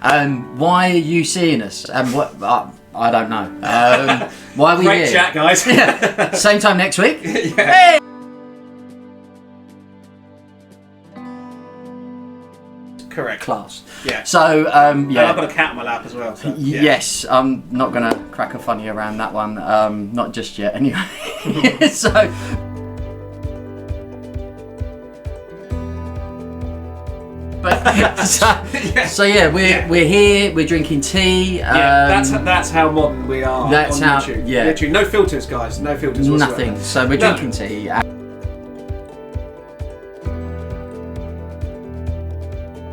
Why are you seeing us? And what? I don't know. Why are we Great here? chat, guys. Yeah. Same time next week. Yeah. Hey! Correct. Class. Yeah. So And yeah. I've got a cat on my lap as well. So, yeah. Yes, I'm not gonna crack a funny around that one. Not just yet, anyway. So. But so yeah, we're here. We're drinking tea. Yeah, that's how modern we are. That's on how. YouTube. Yeah. Literally, no filters, guys. No filters whatsoever. Nothing. So we're No. drinking tea.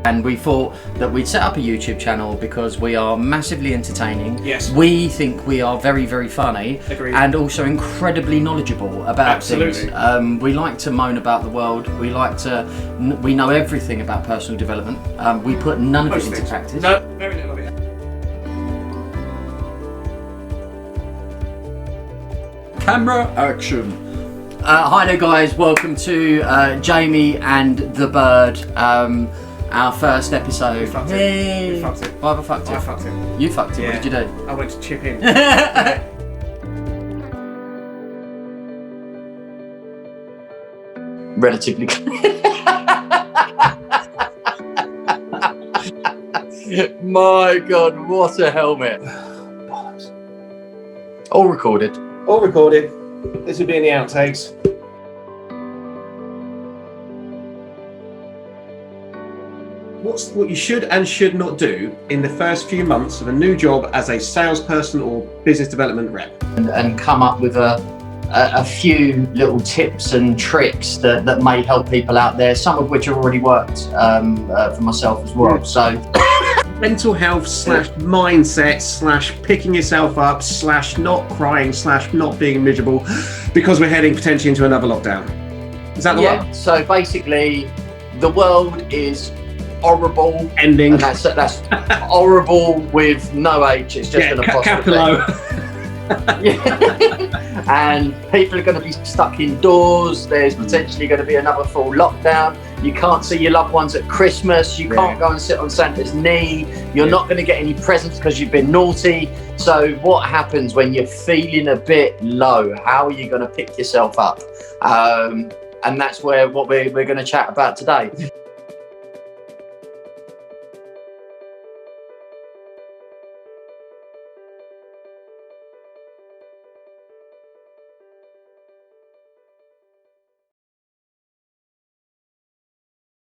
And we thought that we'd set up a YouTube channel because we are massively entertaining. Yes. We think we are very, very funny. Agreed. And also incredibly knowledgeable about Absolutely. things. We like to moan about the world. We know everything about personal development. We put none of Most it into things. practice. No, very little of it. Camera action. Hi there, guys. Welcome to Jamie and the Bird. Our first episode. We fucked Yay. it. We fucked it. Why have I fucked it? I fucked it. You fucked it. Yeah. What did you do? I went to chip in. Relatively. My God, what a helmet! All recorded. All recorded. This will be in the outtakes. What's what you should and should not do in the first few months of a new job as a salesperson or business development rep? And come up with a few little tips and tricks that may help people out there, some of which have already worked for myself as well. So Mental health / mindset / picking yourself up / not crying / not being miserable because we're heading potentially into another lockdown. Is that the one? So basically, the world is horrible. Ending. And that's horrible with no H. It's just an apostrophe. capital O. Yeah. And people are going to be stuck indoors. There's potentially going to be another full lockdown. You can't see your loved ones at Christmas. You can't go and sit on Santa's knee. You're not going to get any presents because you've been naughty. So what happens when you're feeling a bit low? How are you going to pick yourself up? And that's what we're going to chat about today.